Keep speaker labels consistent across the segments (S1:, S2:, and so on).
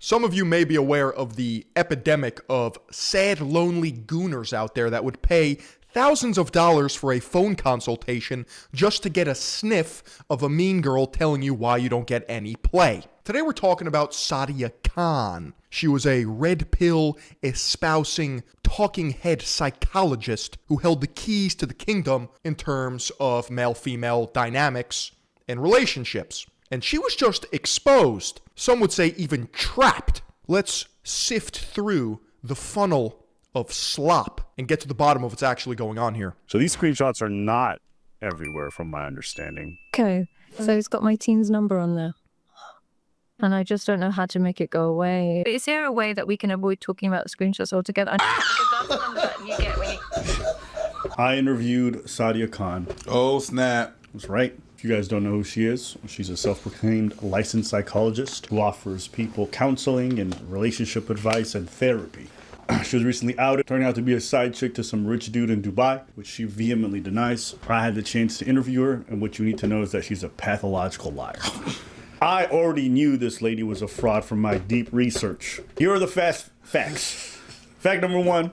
S1: Some of you may be aware of the epidemic of sad, lonely gooners out there that would pay thousands of dollars for a phone consultation just to get a sniff of a mean girl telling you why you don't get any play. Today we're talking about Sadia Khan. She was a red pill espousing talking head psychologist who held the keys to the kingdom in terms of male-female dynamics and relationships. And she was just exposed. Some would say even trapped. Let's sift through the funnel of slop and get to the bottom of what's actually going on here.
S2: So these screenshots are not everywhere from my understanding.
S3: Okay, so it's got my team's number on there. And I just don't know how to make it go away. Is there a way that we can avoid talking about the screenshots altogether? Because that's the number that you get when you...
S4: I interviewed Sadia Khan.
S5: Oh, snap.
S4: That's right. If you guys don't know who she is, she's a self-proclaimed licensed psychologist who offers people counseling and relationship advice and therapy. She was recently outed, turning out to be a side chick to some rich dude in Dubai, which she vehemently denies. I had the chance to interview her, and what you need to know is that she's a pathological liar. I already knew this lady was a fraud from my deep research. Here are the fast facts. Fact number 1.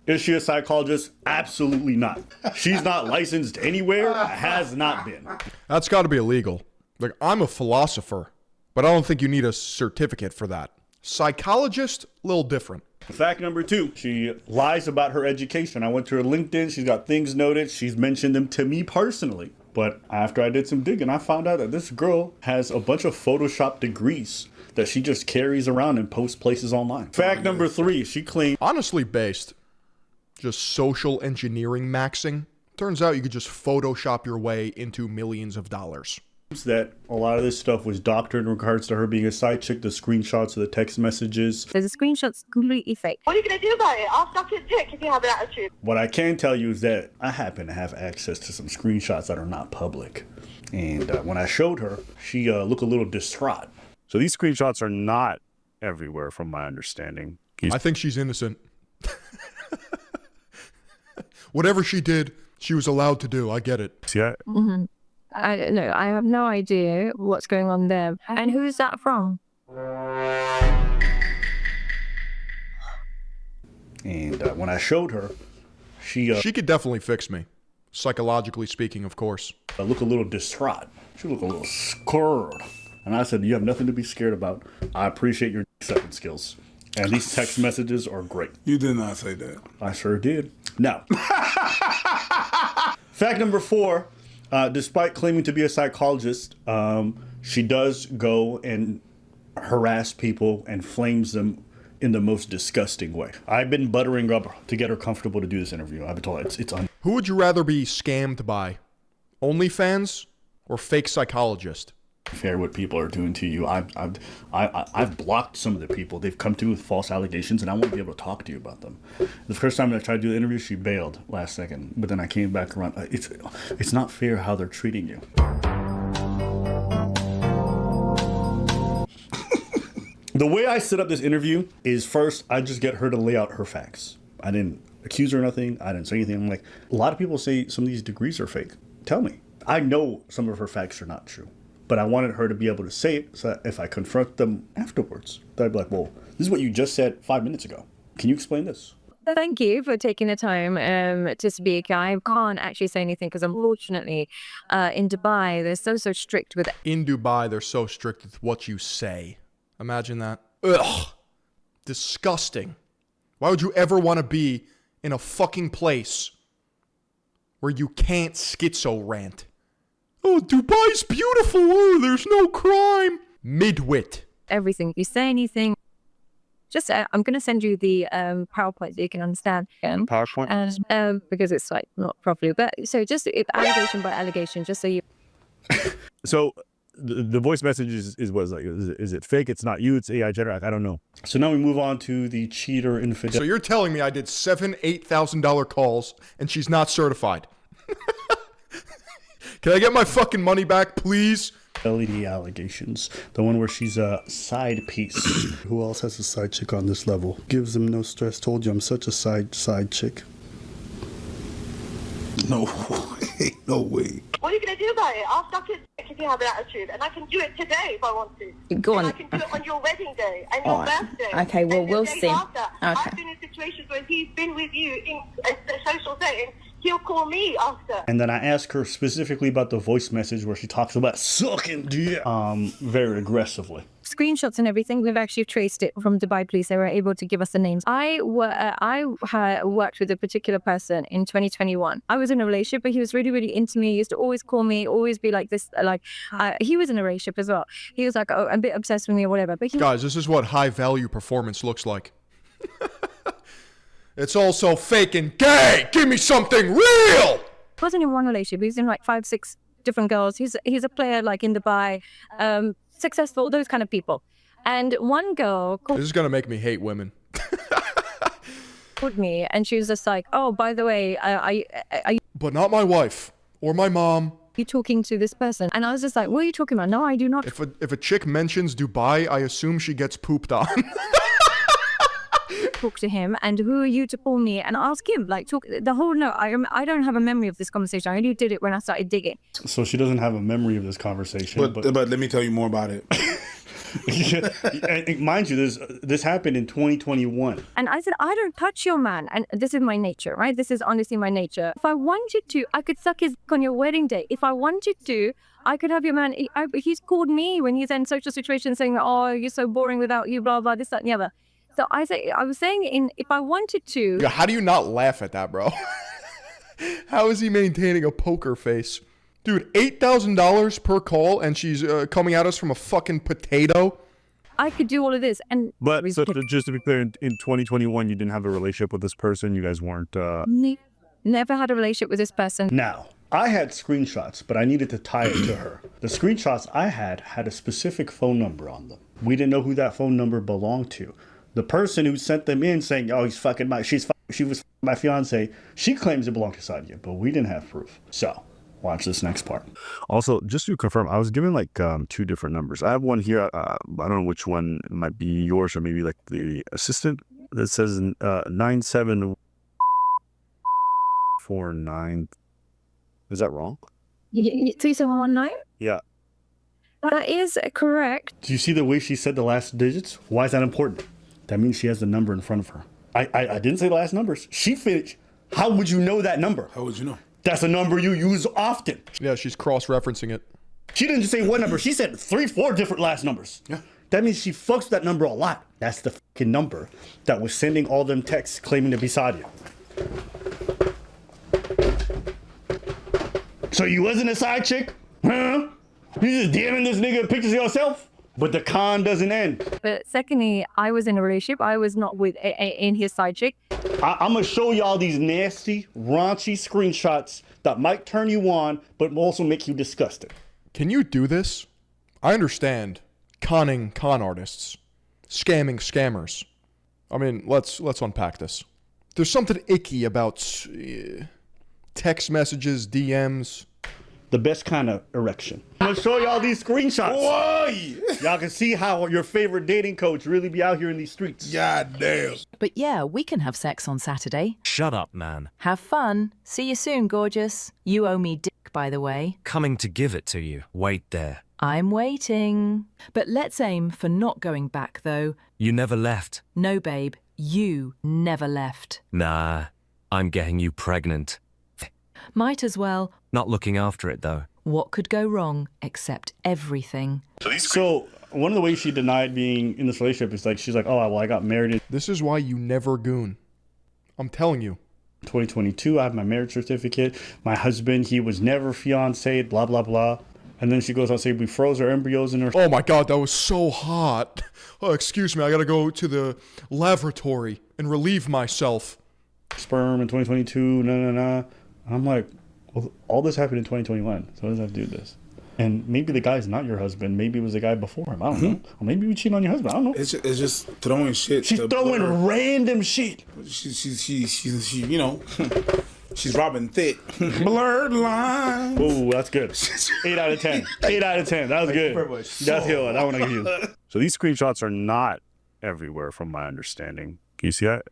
S4: Is she a psychologist? Absolutely not. She's not licensed anywhere, has not been.
S1: That's got to be illegal. Like, I'm a philosopher, but I don't think you need a certificate for that. Psychologist, a little different.
S4: Fact number 2, she lies about her education. I went to her LinkedIn, she's got things noted, she's mentioned them to me personally. But after I did some digging, I found out that this girl has a bunch of Photoshop degrees that she just carries around and posts places online. Fact number 3, she claimed...
S1: Honestly based. Just social engineering maxing. Turns out you could just Photoshop your way into millions of dollars.
S4: That a lot of this stuff was doctored in regards to her being a side chick, the screenshots of the text messages.
S3: There's a screenshot's completely fake.
S6: What are you going to do about it? I'll suck his dick if you have an attitude.
S4: What I can tell you is that I happen to have access to some screenshots that are not public. And when I showed her, she looked a little distraught.
S2: So these screenshots are not everywhere from my understanding.
S1: I think she's innocent. Whatever she did, she was allowed to do. I get it.
S2: Yeah.
S3: Mm-hmm. I have no idea what's going on there. And who is that from?
S4: And when I showed her, she
S1: could definitely fix me. Psychologically speaking, of course.
S4: Looked a little distraught. She looked a little scared. And I said, you have nothing to be scared about. I appreciate your acceptance skills. And these text messages are great.
S5: You did not say that.
S4: I sure did. Now, fact number 4, despite claiming to be a psychologist, she does go and harass people and flames them in the most disgusting way. I've been buttering up to get her comfortable to do this interview. I've been told it's
S1: Who would you rather be scammed by? OnlyFans or fake psychologist?
S4: Fair what people are doing to you. I've blocked some of the people. They've come to me with false allegations, and I won't be able to talk to you about them. The first time I tried to do the interview, she bailed last second, but then I came back around. It's not fair how they're treating you. The way I set up this interview is first I just get her to lay out her facts. I didn't accuse her or nothing. I didn't say anything. I'm like, a lot of people say some of these degrees are fake. Tell me. I know some of her facts are not true. But I wanted her to be able to say it so that if I confront them afterwards, they'd be like, well, this is what you just said 5 minutes ago. Can you explain this?
S3: Thank you for taking the time to speak. I can't actually say anything because unfortunately in Dubai, they're so strict with it.
S1: In Dubai, they're so strict with what you say. Imagine that. Ugh. Disgusting. Why would you ever want to be in a fucking place where you can't schizo rant? Oh, Dubai's beautiful. Oh, there's no crime. Midwit.
S3: Everything. If you say anything, just I'm going to send you the PowerPoint so you can understand.
S2: PowerPoint?
S3: And because it's like not properly. But so just allegation by allegation, just so you.
S2: So the voice message is what is like? Is it fake? It's not you. It's AI generated. I don't know.
S4: So now we move on to the cheater infidelity.
S1: So you're telling me I did $7,000-$8,000 calls and she's not certified? Can I get my fucking money back, please?
S4: LED allegations. The one where she's a side piece. Who else has a side chick on this level? Gives them no stress. Told you I'm such a side chick.
S5: No. Ain't no way.
S6: What are you going to do about it? I'll suck your dick if you have an attitude. And I can do it today if I want to.
S7: Go on.
S6: And I can do it on your wedding day and your
S7: All right.
S6: birthday.
S7: Okay, well,
S6: and the
S7: we'll
S6: days
S7: see.
S6: After.
S7: Okay.
S6: I've been in situations where he's been with you in a social setting. He'll call me after.
S4: And then I asked her specifically about the voice message where she talks about sucking dick very aggressively.
S3: Screenshots and everything, we've actually traced it from Dubai police. They were able to give us the names. I worked with a particular person in 2021. I was in a relationship, but he was really, really into me. He used to always call me, always be like this. He was in a relationship as well. He was like a bit obsessed with me or whatever. But
S1: Guys, this is what high value performance looks like. It's all so fake and gay. Give me something real.
S3: wasn't in one relationship. He was in like 5, 6 different girls. He's a player like in Dubai, successful, those kind of people. And one girl
S1: This is gonna make me hate women.
S3: called me, and she was just like, "Oh, by the way, are
S1: But not my wife or my mom.
S3: you talking to this person?" And I was just like, "What are you talking about?" "No, I do not."
S1: If a chick mentions Dubai, I assume she gets pooped on.
S3: Talk to him, and who are you to call me and ask him? Like, talk the whole. No, I don't have a memory of this conversation. I only did it when I started digging.
S4: So she doesn't have a memory of this conversation.
S5: But let me tell you more about it.
S4: And mind you, this happened in 2021.
S3: And I said, I don't touch your man. And this is my nature, right? This is honestly my nature. If I wanted to, I could suck his dick on your wedding day. If I wanted to, I could have your man. He's called me when he's in social situations saying, "Oh, you're so boring without you, blah, blah, this, that, and the other." So I was saying, if I wanted to.
S1: Yeah, how do you not laugh at that, bro? How is he maintaining a poker face? Dude, $8,000 per call, and she's coming at us from a fucking potato?
S3: I could do all of this. And
S2: But so just to be clear, in 2021, you didn't have a relationship with this person. You guys weren't.
S3: Never had a relationship with this person.
S4: Now, I had screenshots, but I needed to tie it to her. The screenshots I had a specific phone number on them. We didn't know who that phone number belonged to. The person who sent them in saying, "Oh, she was my fiance," she claims it belonged to Sadia, but we didn't have proof. So, watch this next part.
S2: Also, just to confirm, I was given like 2 different numbers. I have one here. I don't know which one might be yours or maybe like the assistant. That says 9749. Is that wrong?
S3: 3719?
S2: Yeah.
S3: That is correct.
S4: Do you see the way she said the last digits? Why is that important? That means she has the number in front of her. I didn't say the last numbers. She finished. How would you know that number?
S5: How would you know?
S4: That's a number you use often.
S1: Yeah, she's cross-referencing it.
S4: She didn't just say one number. She said 3, 4 different last numbers.
S5: Yeah.
S4: That means she fucks with that number a lot. That's the fucking number that was sending all them texts claiming to be Sadia. So you wasn't a side chick? Huh? You just DMing this nigga pictures of yourself? But the con doesn't end.
S3: But secondly, I was in a relationship. I was not with in his side chick.
S4: I'm going to show y'all these nasty, raunchy screenshots that might turn you on, but also make you disgusted.
S1: Can you do this? I understand. Conning con artists. Scamming scammers. I mean, let's unpack this. There's something icky about text messages, DMs.
S4: The best kind of erection. I'm gonna show y'all these screenshots.
S5: Boy!
S4: Y'all can see how your favorite dating coach really be out here in these streets.
S5: God damn.
S8: But yeah, we can have sex on Saturday.
S9: Shut up, man.
S8: Have fun. See you soon, gorgeous. You owe me dick, by the way.
S9: Coming to give it to you. Wait there.
S8: I'm waiting. But let's aim for not going back, though.
S9: You never left.
S8: No, babe. You never left.
S9: Nah, I'm getting you pregnant.
S8: Might as well.
S9: Not looking after it, though.
S8: What could go wrong except everything?
S4: So one of the ways she denied being in this relationship is like, she's like, "Oh, well, I got married in
S1: This is why you never goon. I'm telling you.
S4: 2022. I have my marriage certificate. My husband, he was never fiancé, blah, blah, blah." And then she goes on to say, "We froze our embryos in her..."
S1: Oh my god, that was so hot. Oh, excuse me, I gotta go to the lavatory and relieve myself.
S4: Sperm in 2022, And I'm like, well, all this happened in 2021. So what does that have to do with this? And maybe the guy's not your husband. Maybe it was the guy before him. I don't know. Or maybe you cheat on your husband. I don't know.
S5: It's just throwing shit.
S4: She's
S5: to
S4: throwing
S5: blur.
S4: random shit.
S5: She you know, she's Robin Thicke. Blurred line.
S4: Ooh, that's good. 8 out of 10. 8 out of 10. That was good. That's good. I want to give you.
S2: So these screenshots are not everywhere, from my understanding. Can you see that?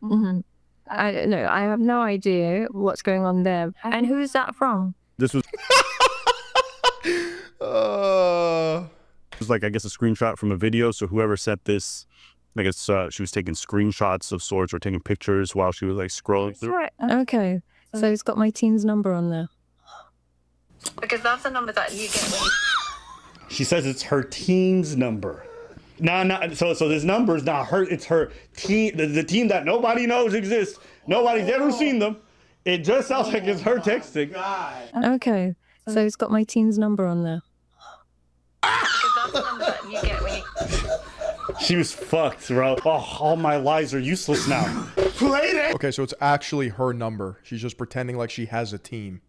S3: I have no idea what's going on there. And who's that from?
S2: This was like, I guess, a screenshot from a video. So whoever sent this, I guess she was taking screenshots of sorts or taking pictures while she was like scrolling through.
S3: Right. Okay. So it's got my teen's number on there. Because that's the number that you get when you...
S4: She says it's her teen's number. So this number is not her. It's her team, the team that nobody knows exists. Nobody's ever seen them. It just sounds like it's her texting.
S3: Okay. So it's got my teen's number on there. Because that's the number that you get when you...
S4: She was fucked, bro. Oh, all my lies are useless now.
S5: Play that
S1: Okay, so it's actually her number. She's just pretending like she has a team.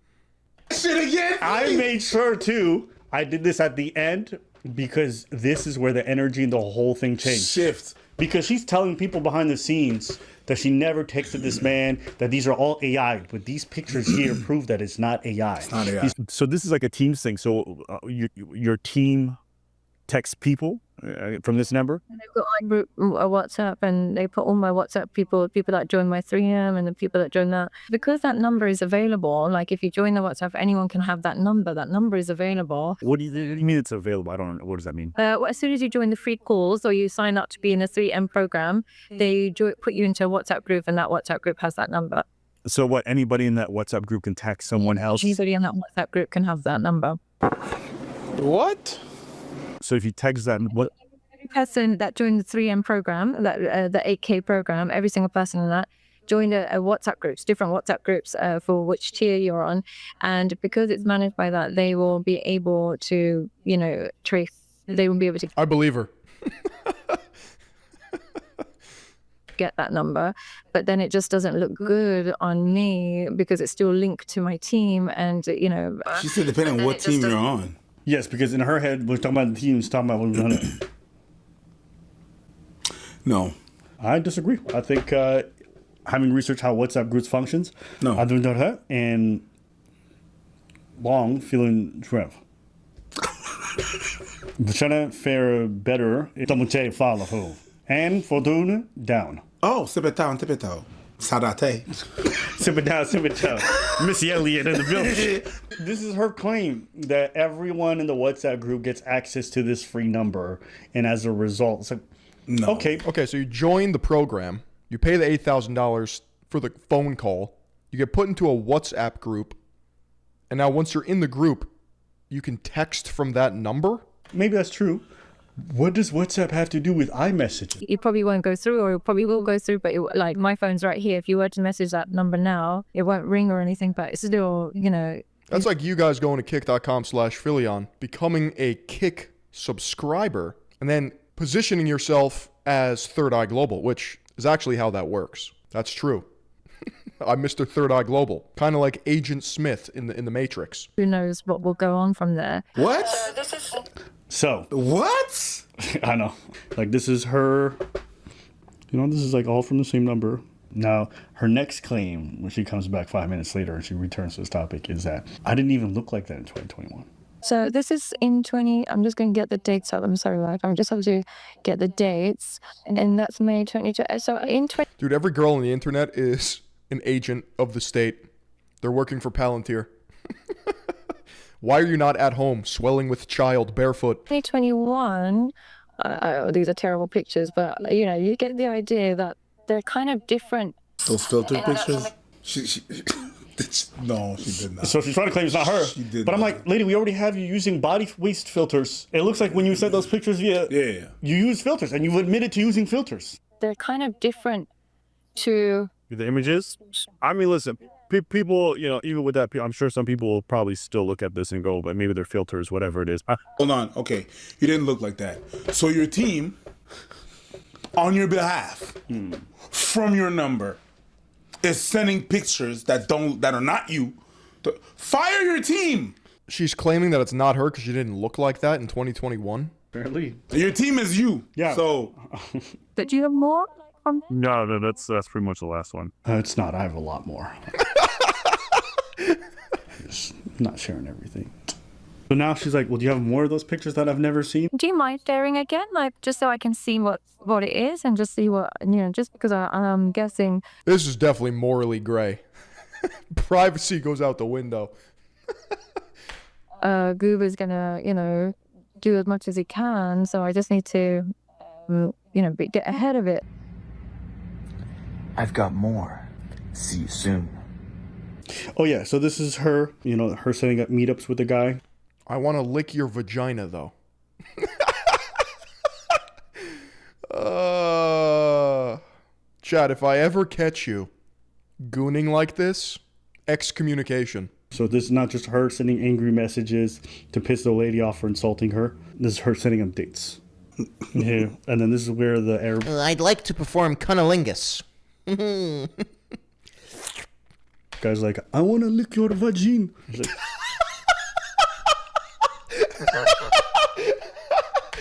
S5: shit again.
S4: I made sure too. I did this at the end because this is where the energy and the whole thing changed.
S5: Shift.
S4: Because she's telling people behind the scenes that she never texted this man, that these are all AI. But these pictures here prove that it's not AI. It's
S5: not AI.
S2: So this is like a Teams thing. So your team texts people from this number?
S3: And they've got my group WhatsApp, and they put all my WhatsApp people that join my 3M and the people that join that. Because that number is available, like if you join the WhatsApp, anyone can have that number. That number is available.
S2: What do you mean it's available? I don't know. What does that mean?
S3: Well, as soon as you join the free calls or you sign up to be in the 3M program, they put you into a WhatsApp group, and that WhatsApp group has that number.
S2: So what? Anybody in that WhatsApp group can text someone else?
S3: Anybody in that WhatsApp group can have that number.
S5: What?
S2: So if you text that, what?
S3: Every person that joined the 3M program, the 8K program, every single person in that joined a WhatsApp groups, different WhatsApp groups for which tier you're on. And because it's managed by that, they will be able to, trace, they will be able to
S1: I believe her.
S3: get that number. But then it just doesn't look good on me because it's still linked to my team. And,
S5: She said depending on what team you're on.
S4: Yes, because in her head, we're talking about the team, she's talking about what we're going to.
S5: No.
S4: I disagree. I think having researched how WhatsApp groups functions,
S5: No.
S4: I don't know that, and long feeling Trev. Trying to fare better, Tomuche follow and Fortuna down.
S5: Oh, sipetao. Sadate.
S4: Sip it down. Missy Elliott in the building. This is her claim that everyone in the WhatsApp group gets access to this free number, and as a result, it's like,
S5: No.
S4: okay,
S1: Okay, so you join the program, you pay the $8,000 for the phone call, you get put into a WhatsApp group, and now once you're in the group, you can text from that number?
S4: maybe that's true. What does WhatsApp have to do with iMessaging?
S3: it probably won't go through, or it probably will go through, but like my phone's right here. If you were to message that number now, it won't ring or anything, but it's still,
S1: That's like you guys going to kick.com/Philion, becoming a Kick subscriber, and then positioning yourself as Third Eye Global, which is actually how that works. That's true. I'm Mr. Third Eye Global, kind of like Agent Smith in the Matrix.
S3: who knows what will go on from there.
S5: What?
S4: So,
S5: What?
S4: I know. Like, this is her. This is like all from the same number. Now, her next claim, when she comes back 5 minutes later and she returns to this topic, is that I didn't even look like that in 2021.
S3: So this is in I'm just going to get the dates up. I'm sorry, like I'm just have to get the dates, and that's May 22. So in
S1: Dude, every girl on the internet is an agent of the state. They're working for Palantir. Why are you not at home, swelling with child, barefoot?
S3: 2021, these are terrible pictures, but you get the idea that they're kind of different.
S5: Those filtered pictures? No, she did not.
S4: So she's trying to claim it's not her.
S5: She did
S4: But I'm
S5: not.
S4: like, lady, we already have you using body waste filters. It looks like when you sent those pictures
S5: Yeah.
S4: you use filters, and you've admitted to using filters.
S3: They're kind of different to
S2: The images? I mean, listen, people, even with that, I'm sure some people will probably still look at this and go, but maybe their filters, whatever it is.
S5: Hold on. Okay. You didn't look like that. So your team, on your behalf, from your number, is sending pictures that are not you. Fire your team.
S1: She's claiming that it's not her because she didn't look like that in 2021.
S4: Apparently.
S5: Your team is you.
S4: Yeah.
S5: So
S3: But do you have more?
S2: No, that's pretty much the last one.
S4: It's not. I have a lot more. Just not sharing everything. So now she's like, well, do you have more of those pictures that I've never seen?
S3: Do you mind sharing again, like just so I can see what it is and just see what just because I'm guessing.
S1: This is definitely morally gray. Privacy goes out the window.
S3: Goober's gonna, do as much as he can. So I just need to, get ahead of it.
S7: I've got more. See you soon.
S4: Oh yeah, so this is her, her setting up meetups with the guy.
S1: I want to lick your vagina, though. Chad, if I ever catch you gooning like this, excommunication.
S4: So this is not just her sending angry messages to piss the lady off for insulting her. This is her sending them dates. Yeah, and then this is where the Arab...
S1: I'd like to perform cunnilingus.
S4: guy's like, I want to lick your vagina. He's like,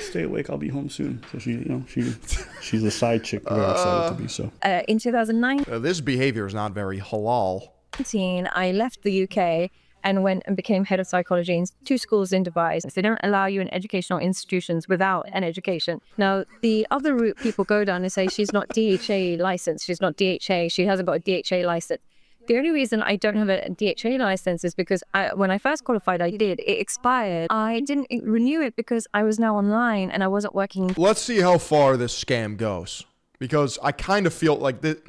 S4: stay awake, I'll be home soon. So she's a side chick, very excited to be so.
S3: In 2019,
S1: This behavior is not very halal.
S3: I left the UK and went and became head of psychology in 2 schools in Dubai. They don't allow you in educational institutions without an education. Now, the other route people go down is say she's not DHA licensed. She's not DHA. She hasn't got a DHA license. The only reason I don't have a DHA license is because when I first qualified, it expired. I didn't renew it because I was now online and I wasn't working.
S1: Let's see how far this scam goes. Because I kind of feel like that.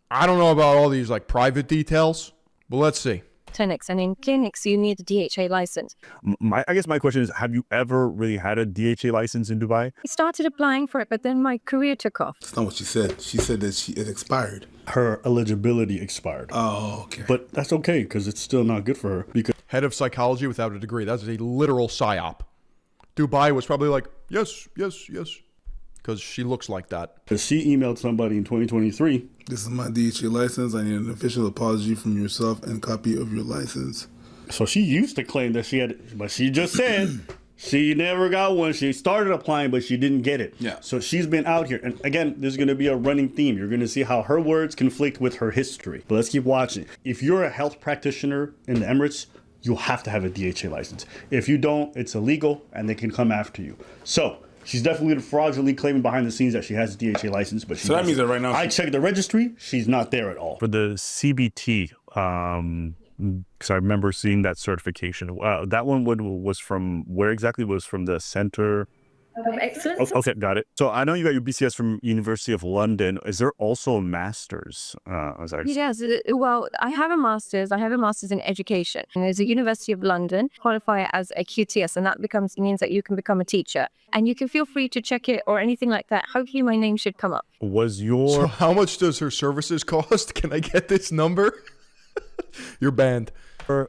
S1: I don't know about all these like private details, but let's see.
S3: Clinics, and in clinics you need a DHA license.
S2: I guess my question is, have you ever really had a DHA license in Dubai?
S3: I started applying for it, but then my career took off.
S5: That's not what she said. She said that it expired.
S4: Her eligibility expired.
S5: Oh, okay.
S4: But that's okay, because it's still not good for her. Because
S1: Head of psychology without a degree. That's a literal psyop. Dubai was probably like, yes, yes, yes. Because she looks like that.
S4: she emailed somebody in 2023.
S5: This is my DHA license. I need an official apology from yourself and copy of your license.
S4: So she used to claim that she had, but she just said she never got one. She started applying, but she didn't get it.
S5: Yeah.
S4: So she's been out here. And again, there's going to be a running theme. You're going to see how her words conflict with her history. But let's keep watching. If you're a health practitioner in the Emirates, you have to have a DHA license. If you don't, it's illegal and they can come after you. So she's definitely fraudulently claiming behind the scenes that she has a DHA license, but she
S5: So that means that right now
S4: I checked the registry, she's not there at all.
S2: For the CBT, because I remember seeing that certification. That one was from where exactly? Was from the Center?
S3: Excellent.
S2: Okay, got it. So I know you got your BCS from University of London. Is there also a master's?
S3: Yes. Well, I have a master's. I have a master's in education. And there's a University of London, qualify as a QTS, and that means that you can become a teacher. And you can feel free to check it or anything like that. Hopefully my name should come up.
S2: Was your...
S1: So how much does her services cost? Can I get this number? You're banned.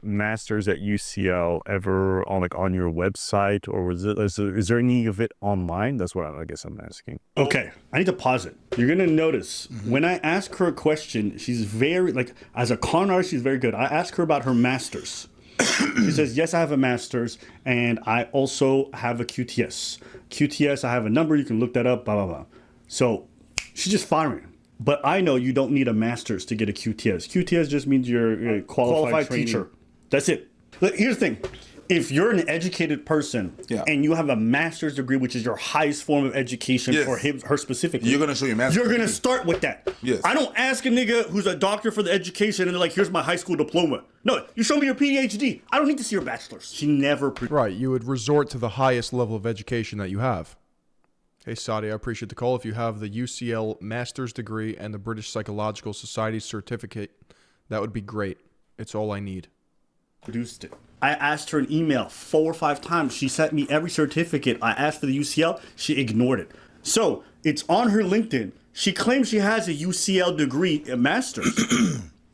S2: Masters at UCL ever on your website, or is there any of it online? That's what I guess I'm asking.
S4: Okay, I need to pause it. You're gonna notice when I ask her a question, she's very as a con artist, she's very good. I ask her about her masters. She says, yes, I have a master's, and I also have a QTS. QTS, I have a number, you can look that up, blah, blah, blah. So she's just firing. But I know you don't need a master's to get a QTS. QTS just means you're a qualified teacher. That's it. Look, here's the thing. If you're an educated person and you have a master's degree, which is your highest form of education for her specifically,
S5: You're going to show your master's
S4: You're going to
S5: degree.
S4: start with that.
S5: Yes.
S4: I don't ask a nigga who's a doctor for the education and they're like, here's my high school diploma. No, you show me your PhD. I don't need to see your bachelor's. She never...
S1: Right, you would resort to the highest level of education that you have. Hey, Sadi, I appreciate the call. If you have the UCL master's degree and the British Psychological Society certificate, that would be great. It's all I need.
S4: Produced it. I asked her an email 4 or 5 times. She sent me every certificate. I asked for the UCL. She ignored it. So it's on her LinkedIn. She claims she has a UCL degree, a master's.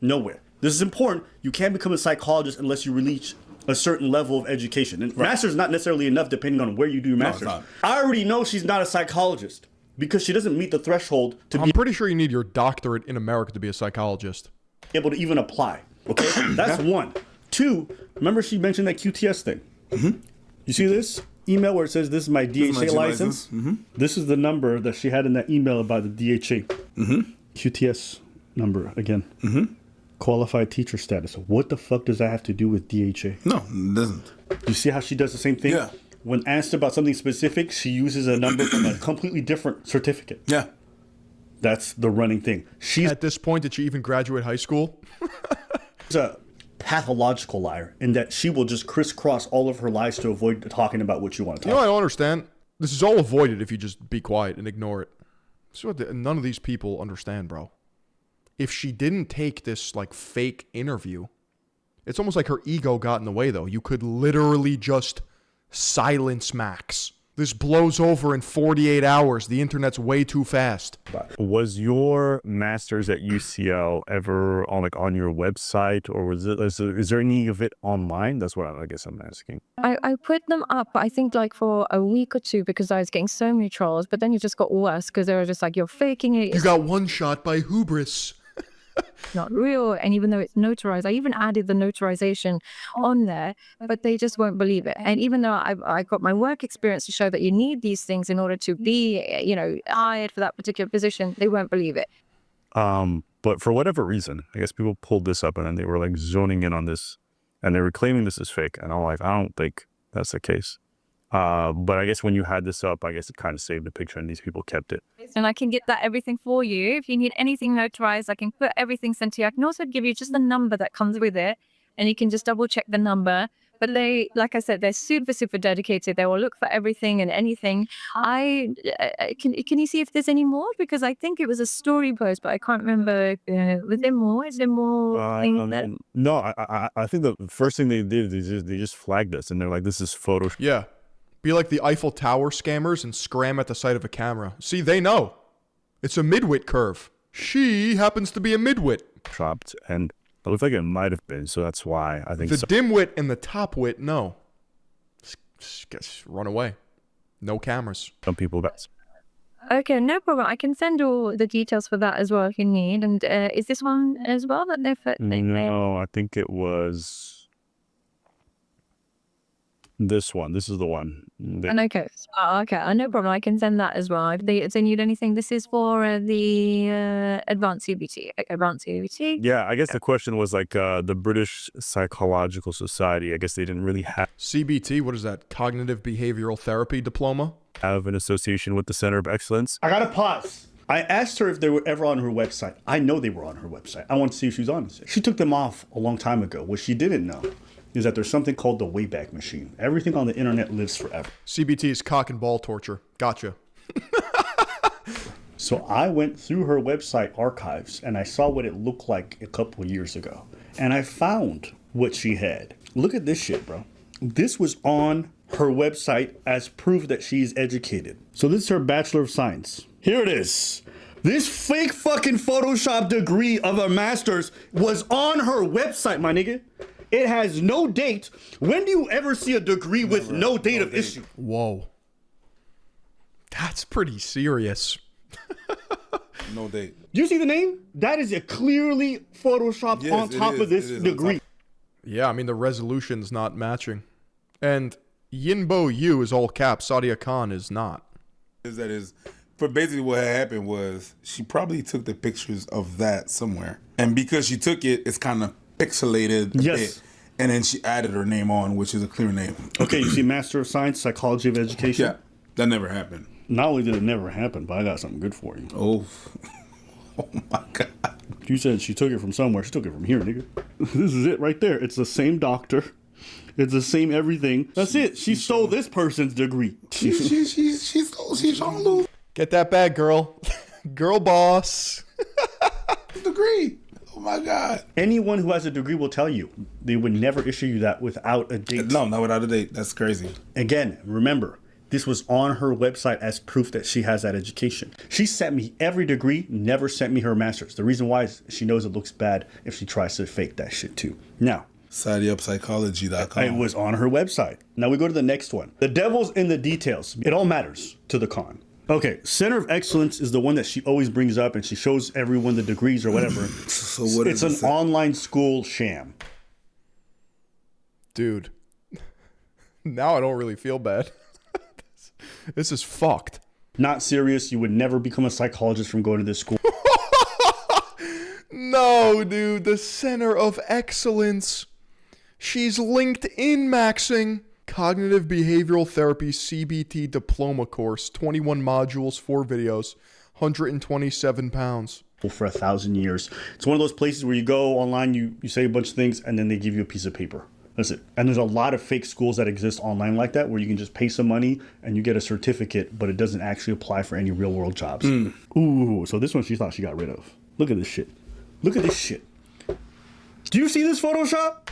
S4: Nowhere. This is important. You can't become a psychologist unless you reach a certain level of education. And master's is not necessarily enough depending on where you do your master's. I already know she's not a psychologist because she doesn't meet the threshold to
S1: I'm pretty sure you need your doctorate in America to be a psychologist.
S4: be able to even apply. Okay? That's one. 2, remember she mentioned that QTS thing. Mm-hmm. You see this email where it says this is my DHA license?
S5: Mm-hmm.
S4: This is the number that she had in that email about the DHA. Mm-hmm. QTS number again. Mm-hmm. Qualified teacher status. What the fuck does that have to do with DHA?
S5: No, it doesn't.
S4: You see how she does the same thing?
S5: Yeah.
S4: When asked about something specific, she uses a number from a completely different certificate.
S5: Yeah.
S4: That's the running thing. She's
S1: At this point, did she even graduate high school?
S4: a pathological liar, in that she will just crisscross all of her lies to avoid talking about what you want to talk
S1: You know, I
S4: about.
S1: don't understand. This is all avoided if you just be quiet and ignore it. This is what none of these people understand, bro. If she didn't take this, like, fake interview, it's almost like her ego got in the way, though. You could literally just silence Max. This blows over in 48 hours. The internet's way too fast.
S2: Was your master's at UCL ever on your website, or is there any of it online? That's what I guess I'm asking.
S3: I put them up, I think, like for a week or two because I was getting so many trolls, but then it just got worse because they were just like, you're faking it.
S1: You got one shot by hubris.
S3: Not real. And even though it's notarized, I even added the notarization on there, but they just won't believe it. And even though I got my work experience to show that you need these things in order to be, hired for that particular position, they won't believe it.
S2: But for whatever reason, I guess people pulled this up and then they were like zoning in on this, and they were claiming this is fake. And I'm like, I don't think that's the case. But I guess when you had this up, I guess it kind of saved the picture, and these people kept it.
S3: And I can get that everything for you. If you need anything notarized, I can put everything sent to you. I can also give you just the number that comes with it, and you can just double check the number. But they, like I said, they're super, super dedicated. They will look for everything and anything. Can you see if there's any more? Because I think it was a story post, but I can't remember. Was there more? Is there more?
S2: No, I think the first thing they did is they just flagged us, and they're like, this is Photoshop.
S1: Yeah. Be like the Eiffel Tower scammers and scram at the sight of a camera. See, they know. It's a midwit curve. She happens to be a midwit.
S2: And it looked like it might have been, so that's why I think
S1: The dimwit and the topwit, no. Just run away. No cameras.
S2: some people got.
S3: Okay, no problem. I can send all the details for that as well if you need. And is this one as well that they've...
S2: No, I think it was this one. This is the one.
S3: And okay. Okay, no problem. I can send that as well. If they need anything, this is for the advanced CBT. Okay, advanced CBT.
S2: Yeah, I guess the question was like the British Psychological Society. I guess they didn't really
S1: CBT, what is that? Cognitive Behavioral Therapy Diploma?
S2: have an association with the Center of Excellence.
S4: I gotta pause. I asked her if they were ever on her website. I know they were on her website. I want to see if she's on it. She took them off a long time ago. What she didn't know is that there's something called the Wayback Machine. Everything on the internet lives forever.
S1: CBT is cock and ball torture. Gotcha.
S4: So I went through her website archives and I saw what it looked like a couple of years ago. And I found what she had. Look at this shit, bro. This was on her website as proof that she's educated. So this is her Bachelor of Science. Here it is. This fake fucking Photoshop degree of a master's was on her website, my nigga. It has no date. When do you ever see a degree with no date of issue?
S1: Whoa. That's pretty serious.
S5: No date.
S4: Do you see the name? That is a clearly photoshopped
S5: Yes,
S4: on top of this degree.
S1: Yeah, I mean, the resolution's not matching. And Yinbo Yu is all caps. Sadia Khan is not.
S5: That is, but basically what had happened was she probably took the pictures of that somewhere. And because she took it, it's kind of pixelated a bit. And then she added her name on, which is a clear name.
S4: Okay, you see Master of Science, Psychology of Education?
S5: Yeah, that never happened.
S4: Not only did it never happen, but I got something good for you.
S5: Oh my God.
S4: You said she took it from somewhere. She took it from here, nigga. This is it right there. It's the same doctor. It's the same everything. That's it. She stole this person's degree.
S5: She's trying to lose
S1: Get that bag, girl. Girl boss.
S5: the degree. Oh my God.
S4: Anyone who has a degree will tell you they would never issue you that without a date.
S5: No, not without a date. That's crazy.
S4: Again, remember, this was on her website as proof that she has that education. She sent me every degree, never sent me her master's. The reason why is she knows it looks bad if she tries to fake that shit too. Now,
S5: SideUpPsychology.com.
S4: it was on her website. Now we go to the next one. The devil's in the details. It all matters to the con. Okay, Center of Excellence is the one that she always brings up and she shows everyone the degrees or whatever.
S5: So what is
S4: It's an online school sham.
S1: Dude. Now I don't really feel bad. This is fucked.
S4: Not serious. You would never become a psychologist from going to this school.
S1: No, dude. The Center of Excellence. She's LinkedIn maxing. Cognitive Behavioral Therapy CBT Diploma course. 21 modules, 4 videos. £127.
S4: for 1,000 years. It's one of those places where you go online, you say a bunch of things, and then they give you a piece of paper. That's it. And there's a lot of fake schools that exist online like that, where you can just pay some money and you get a certificate, but it doesn't actually apply for any real world jobs. Ooh, so this one she thought she got rid of. Look at this shit. Look at this shit. Do you see this Photoshop?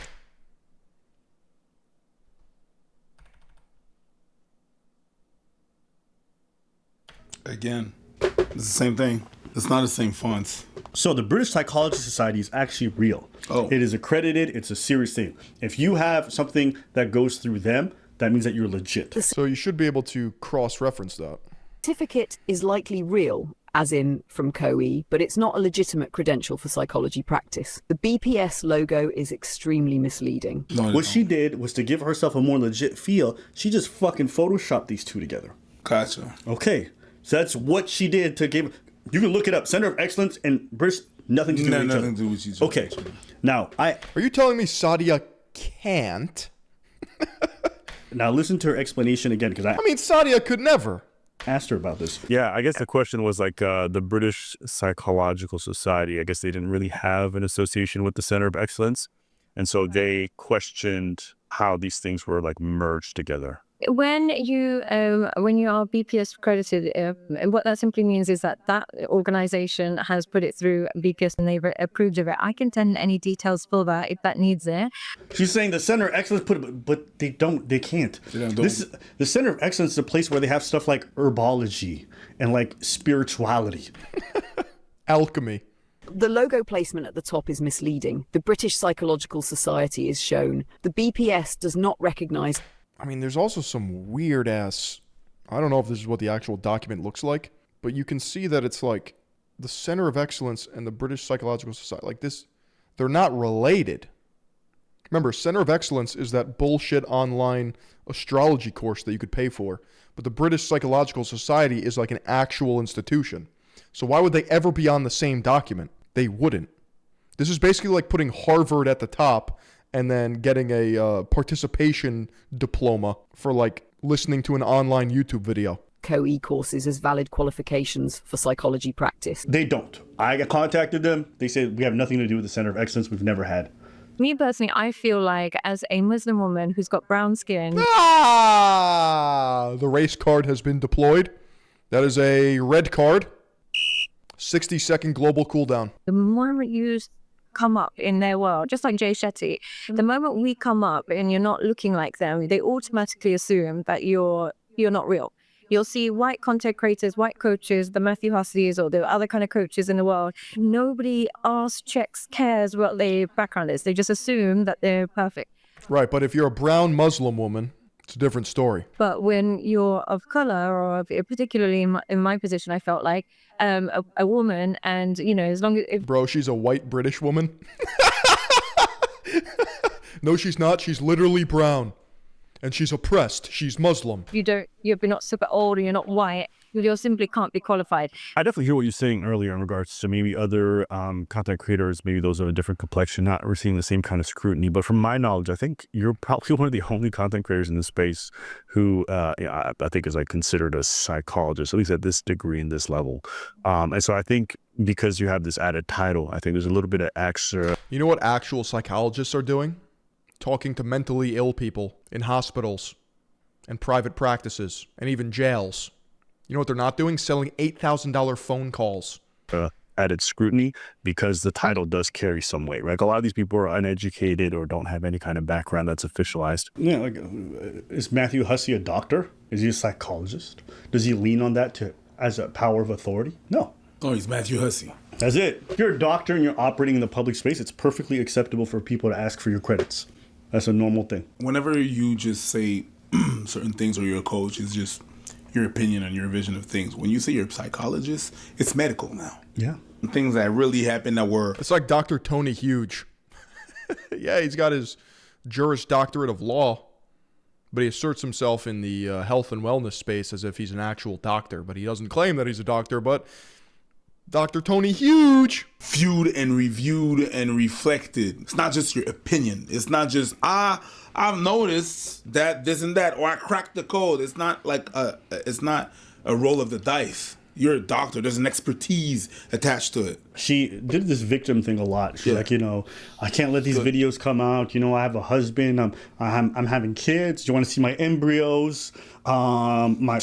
S5: Again, it's the same thing. It's not the same fonts.
S4: So the British Psychology Society is actually real.
S5: Oh.
S4: It is accredited. It's a serious thing. If you have something that goes through them, that means that you're legit.
S1: So you should be able to cross-reference that.
S10: Certificate is likely real, as in from COE, but it's not a legitimate credential for psychology practice. The BPS logo is extremely misleading.
S4: What she did was to give herself a more legit feel. She just fucking photoshopped these two together.
S5: Gotcha.
S4: Okay, so that's what she did to give. You can look it up. Center of Excellence and British, nothing to do with each other.
S5: Nothing to do with each other.
S4: Okay, now
S1: Are you telling me Sadia can't?
S4: now listen to her explanation again, because I
S1: mean, Sadia could never.
S4: asked her about this.
S2: Yeah, I guess the question was like the British Psychological Society. I guess they didn't really have an association with the Center of Excellence. And so they questioned how these things were like merged together.
S3: When you are BPS accredited, what that simply means is that organization has put it through BPS and they've approved of it. I can send any details for that if that needs it.
S4: She's saying the Center of Excellence put it, but they can't. The Center of Excellence is a place where they have stuff like herbology and like spirituality.
S1: Alchemy.
S10: The logo placement at the top is misleading. The British Psychological Society is shown. The BPS does not recognize.
S1: I mean, there's also some weird ass, I don't know if this is what the actual document looks like, but you can see that it's like the Center of Excellence and the British Psychological Society, like this, they're not related. Remember, Center of Excellence is that bullshit online astrology course that you could pay for, but the British Psychological Society is like an actual institution. So why would they ever be on the same document? They wouldn't. This is basically like putting Harvard at the top and then getting a participation diploma for like listening to an online YouTube video.
S10: COE courses as valid qualifications for psychology practice.
S4: They don't. I contacted them. They said we have nothing to do with the Center of Excellence. We've never had.
S3: Me personally, I feel like as a Muslim woman who's got brown skin.
S1: The race card has been deployed. That is a red card. 60-second global cooldown.
S3: The moment you come up in their world, just like Jay Shetty, the moment we come up and you're not looking like them, they automatically assume that you're not real. You'll see white content creators, white coaches, the Matthew Husseys or the other kind of coaches in the world. Nobody asks, checks, cares what their background is. They just assume that they're perfect.
S1: Right, but if you're a brown Muslim woman, it's a different story.
S3: But when you're of color, or particularly in my position, I felt like a woman, and as long as
S1: bro, she's a white British woman. No, she's not. She's literally brown, and she's oppressed. She's Muslim.
S3: you're not super old, or you're not white. You simply can't be qualified.
S2: I definitely hear what you're saying earlier in regards to maybe other content creators, maybe those of a different complexion, not receiving the same kind of scrutiny. But from my knowledge, I think you're probably one of the only content creators in this space who I think is like considered a psychologist, at least at this degree and this level. And so I think because you have this added title, I think there's a little bit of extra.
S1: You know what actual psychologists are doing? Talking to mentally ill people in hospitals and private practices and even jails. You know what they're not doing? Selling $8,000 phone calls.
S2: Added scrutiny, because the title does carry some weight, right? A lot of these people are uneducated or don't have any kind of background that's officialized.
S4: Yeah, like, is Matthew Hussey a doctor? Is he a psychologist? Does he lean on that as a power of authority? No.
S5: Oh, he's Matthew Hussey.
S4: That's it. If you're a doctor and you're operating in the public space, it's perfectly acceptable for people to ask for your credits. That's a normal thing.
S5: Whenever you just say certain things, or you're a coach, it's just your opinion and your vision of things. When you say you're a psychologist, it's medical now.
S4: Yeah.
S5: Things that really happened that were...
S1: It's like Dr. Tony Huge. Yeah, he's got his Juris Doctorate of Law, but he asserts himself in the health and wellness space as if he's an actual doctor, but he doesn't claim that he's a doctor, but Dr. Tony Huge.
S5: Viewed and reviewed and reflected. It's not just your opinion. It's not just, I've noticed that this and that, or I cracked the code. It's not like it's not a roll of the dice. You're a doctor. There's an expertise attached to it.
S4: She did this victim thing a lot. She's like, I can't let these videos come out. I have a husband. I'm having kids. Do you want to see my embryos? My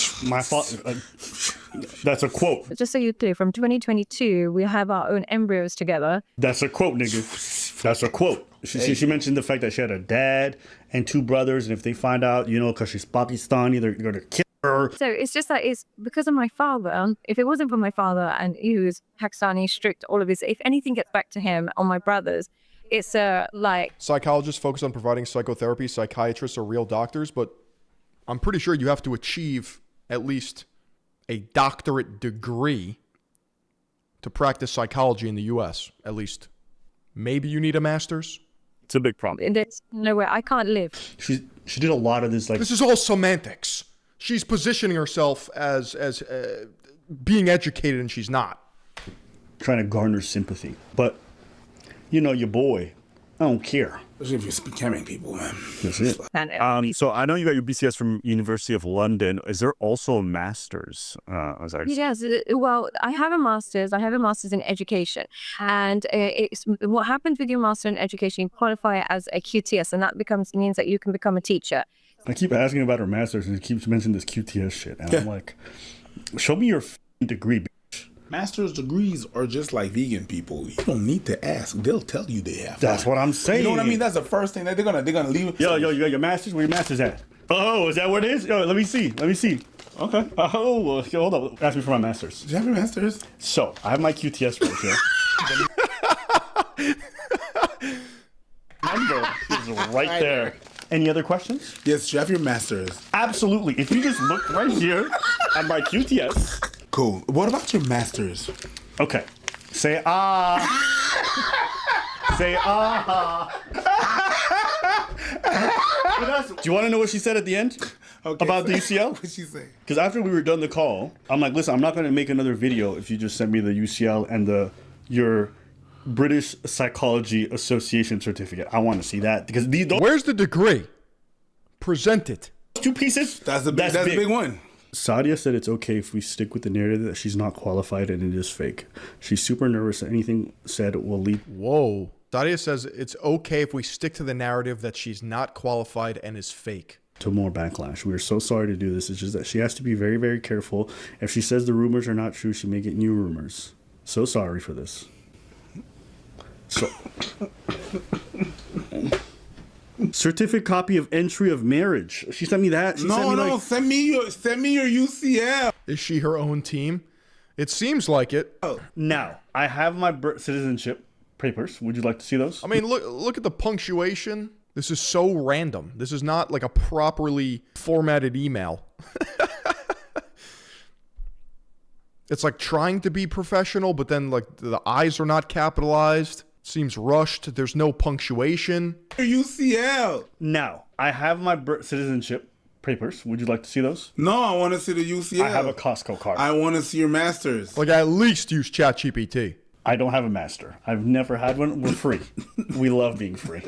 S4: that's a quote.
S3: Just so you're clear, from 2022, we have our own embryos together.
S4: That's a quote, nigga. That's a quote. She mentioned the fact that she had a dad and 2 brothers, and if they find out, because she's Pakistani, they're going to kill her.
S3: So it's just that it's because of my father. If it wasn't for my father and he was Pakistani, strict, all of this, if anything gets back to him or my brothers, it's like...
S1: Psychologists focus on providing psychotherapy. Psychiatrists are real doctors, but I'm pretty sure you have to achieve at least a doctorate degree to practice psychology in the U.S., at least. Maybe you need a master's.
S2: It's a big problem.
S3: There's nowhere. I can't live.
S4: She did a lot of this.
S1: This is all semantics. She's positioning herself as being educated, and she's not.
S4: Trying to garner sympathy. But, your boy, I don't care.
S5: Especially if you're scamming people, man.
S4: That's it.
S2: So I know you got your BCS from University of London. Is there also a master's?
S3: Yes. Well, I have a master's. I have a master's in education. And it's what happens with your master in education, you qualify as a QTS, and that means that you can become a teacher.
S4: I keep asking about her master's, and she keeps mentioning this QTS shit. And I'm like, show me your degree, bitch.
S5: Master's degrees are just like vegan people. You don't need to ask. They'll tell you they have.
S4: That's what I'm saying.
S5: You know what I mean? That's the first thing that they're gonna leave.
S4: Yo, you got your master's? Where your master's at? Oh, is that what it is? Yo, let me see. Okay. Oh, hold up. Ask me for my master's.
S5: Do you have your master's?
S4: So, I have my QTS right here. Number is right there. Any other questions?
S5: Yes, do you have your master's?
S4: Absolutely. If you just look right here at my QTS.
S5: Cool. What about your master's?
S4: Okay. Say ah. Say ah. Do you want to know what she said at the end?
S5: Okay,
S4: about the UCL?
S5: What'd she say?
S4: Because after we were done the call, I'm like, listen, I'm not going to make another video if you just send me the UCL and your British Psychology Association certificate. I want to see that because these.
S1: Where's the degree? Present it.
S4: 2 pieces.
S5: That's the big one.
S4: Sadia said it's okay if we stick with the narrative that she's not qualified and it is fake. She's super nervous that anything said will lead.
S1: Whoa. Sadia says it's okay if we stick to the narrative that she's not qualified and is fake.
S4: To more backlash. We are so sorry to do this. It's just that she has to be very, very careful. If she says the rumors are not true, she may get new rumors. So sorry for this. So. Certificate copy of entry of marriage. She sent me that. She
S5: send me your UCL.
S1: Is she her own team? It seems like it.
S4: Now, I have my citizenship papers. Would you like to see those?
S1: I mean, look at the punctuation. This is so random. This is not like a properly formatted email. It's like trying to be professional, but then like the I's are not capitalized. Seems rushed. There's no punctuation.
S5: Your UCL.
S4: Now, I have my citizenship papers. Would you like to see those?
S5: No, I want to see the UCL.
S4: I have a Costco card.
S5: I want to see your master's.
S1: Like, at least use ChatGPT.
S4: I don't have a master. I've never had one. We're free. We love being free.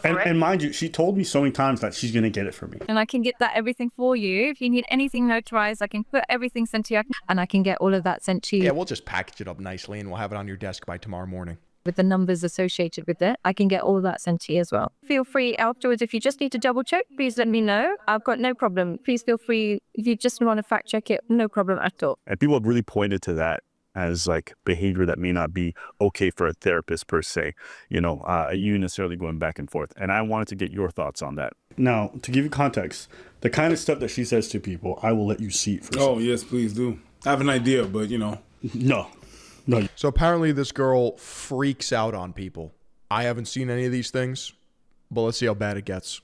S4: And mind you, she told me so many times that she's going to get it for me.
S3: And I can get that everything for you. If you need anything notarized, I can put everything sent to you, and I can get all of that sent to you.
S1: Yeah, we'll just package it up nicely, and we'll have it on your desk by tomorrow morning.
S3: With the numbers associated with it, I can get all of that sent to you as well. Feel free afterwards, if you just need to double check, please let me know. I've got no problem. Please feel free, if you just want to fact check it, no problem at all.
S2: And people have really pointed to that as like behavior that may not be okay for a therapist per se, you necessarily going back and forth. And I wanted to get your thoughts on that.
S4: Now, to give you context, the kind of stuff that she says to people, I will let you see it for yourself.
S5: Oh, yes, please do. I have an idea, but
S4: No.
S1: So apparently this girl freaks out on people. I haven't seen any of these things, but let's see how bad it gets.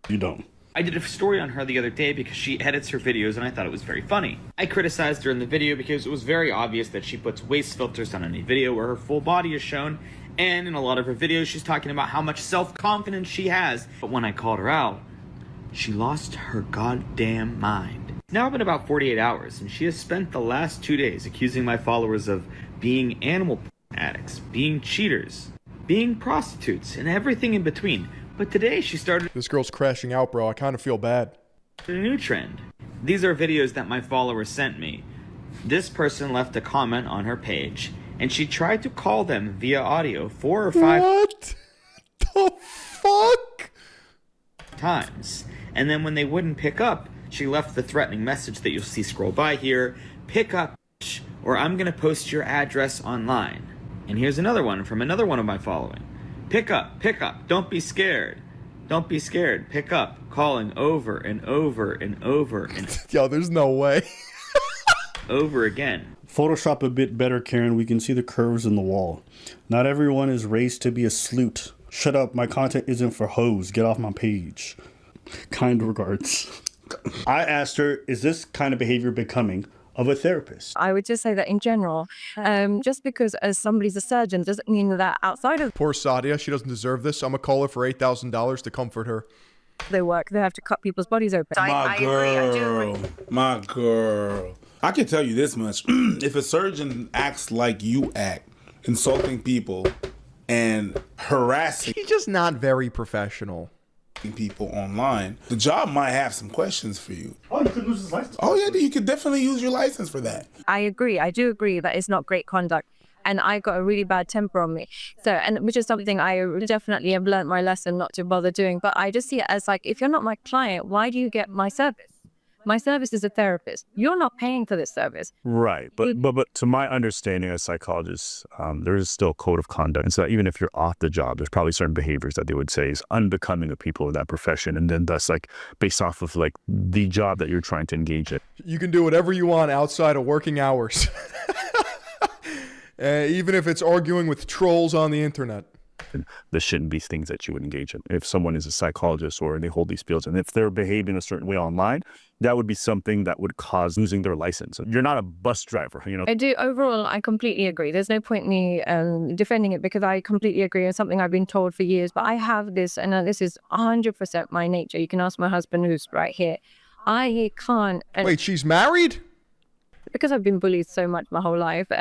S4: You don't.
S11: I did a story on her the other day because she edits her videos and I thought it was very funny. I criticized her in the video because it was very obvious that she puts waist filters on any video where her full body is shown, and in a lot of her videos she's talking about how much self-confidence she has. But when I called her out, she lost her goddamn mind. It's now been about 48 hours and she has spent the last 2 days accusing my followers of being animal addicts, being cheaters, being prostitutes, and everything in between. But today she started...
S1: This girl's crashing out, bro. I kind of feel bad.
S11: A new trend. These are videos that my followers sent me. This person left a comment on her page, and she tried to call them via audio 4 or 5
S1: What the fuck?
S11: times. And then when they wouldn't pick up, she left the threatening message that you'll see scroll by here: pick up, or I'm gonna post your address online. And here's another one from another one of my following. Pick up, don't be scared. Don't be scared, pick up, calling over and over and over and
S1: Yo, there's no way.
S11: over again.
S4: Photoshop a bit better, Karen. We can see the curves in the wall. Not everyone is raised to be a sleut. Shut up, my content isn't for hoes. Get off my page. Kind regards. I asked her, is this kind of behavior becoming of a therapist?
S3: I would just say that in general, just because as somebody's a surgeon doesn't mean that outside of
S1: Poor Sadia, she doesn't deserve this. I'm gonna call her for $8,000 to comfort her.
S3: their work, they have to cut people's bodies open.
S5: My girl. I can tell you this much. If a surgeon acts like you act, insulting people and harassing
S1: She's just not very professional.
S5: people online, the job might have some questions for you.
S4: Oh, you could lose his license.
S5: Oh yeah, you could definitely use your license for that.
S3: I agree. I do agree that it's not great conduct. And I got a really bad temper on me. So, and which is something I definitely have learned my lesson not to bother doing. But I just see it as like, if you're not my client, why do you get my service? My service is a therapist. You're not paying for this service.
S2: Right. But to my understanding as psychologists, there is still a code of conduct. And so even if you're off the job, there's probably certain behaviors that they would say is unbecoming of people of that profession. And then thus like based off of like the job that you're trying to engage in.
S1: You can do whatever you want outside of working hours. Even if it's arguing with trolls on the internet.
S2: And there shouldn't be things that you would engage in. If someone is a psychologist or they hold these fields, and if they're behaving a certain way online, that would be something that would cause losing their license. You're not a bus driver, you know.
S3: I do. Overall, I completely agree. There's no point in me defending it because I completely agree. It's something I've been told for years. But I have this, and this is 100% my nature. You can ask my husband who's right here. I can't.
S1: Wait, she's married?
S3: Because I've been bullied so much my whole life.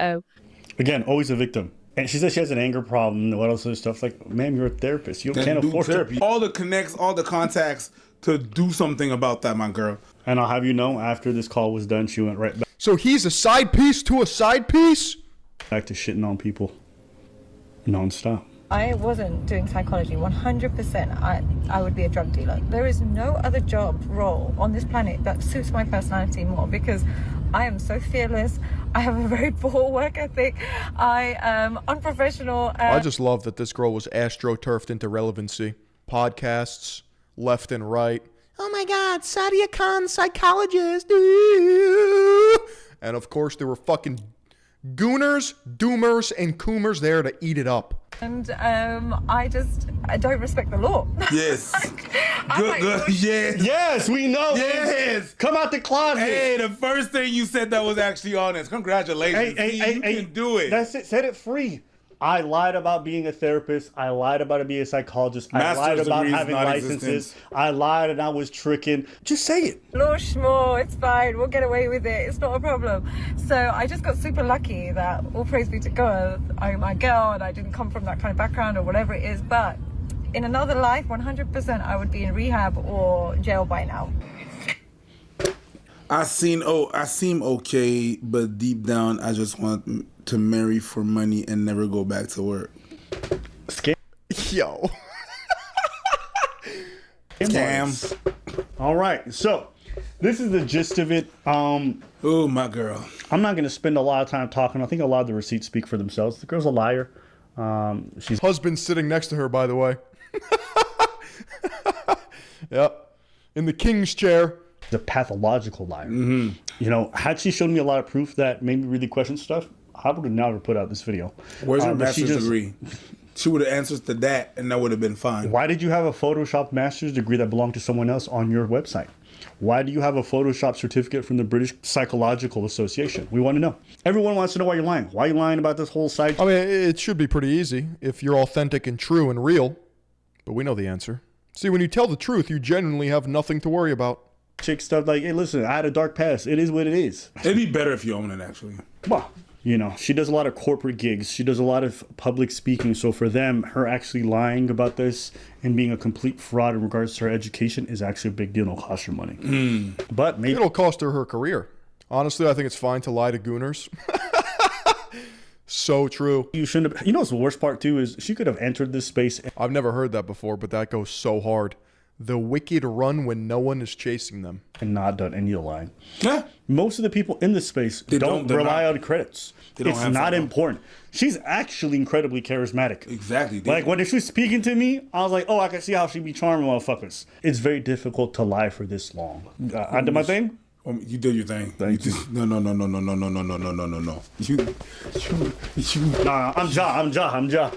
S4: Again, always a victim. And she says she has an anger problem and what else other stuff. Like, ma'am, you're a therapist. You can't afford therapy.
S5: All the connects, all the contacts to do something about that, my girl.
S4: And I'll have you know, after this call was done, she went right
S1: So he's a side piece to a side piece?
S4: back to shitting on people nonstop.
S12: I wasn't doing psychology 100%. I would be a drug dealer. There is no other job role on this planet that suits my personality more because I am so fearless. I have a very poor work ethic. I am unprofessional.
S1: I just love that this girl was astroturfed into relevancy. Podcasts, left and right. Oh my God, Sadia Khan, psychologist. Ooh. And of course, there were fucking gooners, doomers, and coomers there to eat it up.
S12: And I don't respect the law.
S5: Yes. Good. Yes.
S4: Yes, we know.
S5: Yes.
S4: Come out the closet.
S5: Hey, the first thing you said that was actually honest. Congratulations. You can do it.
S4: That's it. Set it free. I lied about being a therapist. I lied about being a psychologist. I lied about having licenses. I lied and I was tricking. Just say it.
S12: Law schmore, it's fine. We'll get away with it. It's not a problem. So I just got super lucky that, all praise be to God, I'm a girl and I didn't come from that kind of background or whatever it is. But in another life, 100% I would be in rehab or jail by now.
S5: I seem okay, but deep down, I just want to marry for money and never go back to work.
S1: Yo.
S5: Scam.
S4: All right, so this is the gist of it.
S5: Oh, my girl.
S4: I'm not going to spend a lot of time talking. I think a lot of the receipts speak for themselves. The girl's a liar. She's
S1: husband sitting next to her, by the way. Yep. In the king's chair.
S4: a pathological liar.
S5: Mm-hmm.
S4: You know, had she shown me a lot of proof that made me really question stuff, I would have never put out this video.
S5: Where's your master's degree? She would have answered to that, and that would have been fine.
S4: Why did you have a Photoshop master's degree that belonged to someone else on your website? Why do you have a Photoshop certificate from the British Psychological Association? We want to know. Everyone wants to know why you're lying. Why are you lying about this whole site?
S1: I mean, it should be pretty easy if you're authentic and true and real. But we know the answer. See, when you tell the truth, you genuinely have nothing to worry about.
S4: Chick stuff like, hey, listen, I had a dark past. It is what it is.
S5: It'd be better if you own it, actually.
S4: Come on. You know, she does a lot of corporate gigs. She does a lot of public speaking. So for them, her actually lying about this and being a complete fraud in regards to her education is actually a big deal. It'll cost her money. But maybe
S1: it'll cost her her career. Honestly, I think it's fine to lie to gooners. So true.
S4: You shouldn't have. You know what's the worst part too is she could have entered this space.
S1: I've never heard that before, but that goes so hard. The wicked run when no one is chasing them.
S4: And not done any lying.
S5: Yeah.
S4: Most of the people in this space don't rely on credits. It's not important. She's actually incredibly charismatic.
S5: Exactly.
S4: Like when she was speaking to me, I was like, oh, I can see how she'd be charming motherfuckers. It's very difficult to lie for this long. I did my thing.
S5: You did your thing.
S4: Thank you.
S5: No.
S4: Nah, I'm Ja.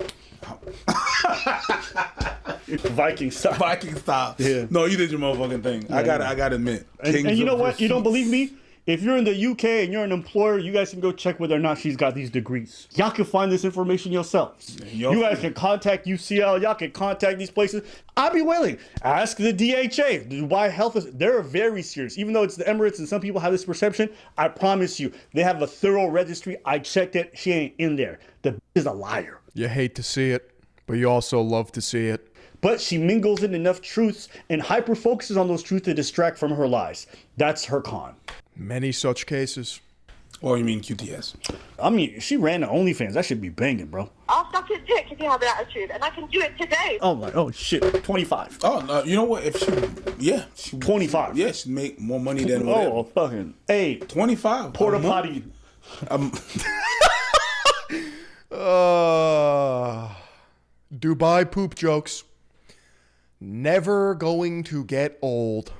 S4: Viking style. Yeah.
S5: No, you did your motherfucking thing. I gotta admit.
S4: And you know what? You don't believe me? If you're in the UK and you're an employer, you guys can go check whether or not she's got these degrees. Y'all can find this information yourselves. You guys can contact UCL. Y'all can contact these places. I'll be willing. Ask the DHA. Dubai Health they're very serious. Even though it's the Emirates and some people have this perception, I promise you, they have a thorough registry. I checked it. She ain't in there. The bitch is a liar.
S1: You hate to see it, but you also love to see it.
S4: But she mingles in enough truths and hyper focuses on those truths to distract from her lies. That's her con.
S1: Many such cases.
S5: Oh, you mean QTS?
S4: I mean, she ran to OnlyFans. That should be banging, bro.
S6: I'll suck his dick if you have an attitude, and I can do it today.
S4: Oh shit, 25.
S5: Oh, no, you know what? If she
S4: 25.
S5: Yeah, she'd make more money than whatever.
S4: Oh, fucking. Hey,
S5: 25.
S4: Porta potty.
S1: Dubai poop jokes. Never going to get old.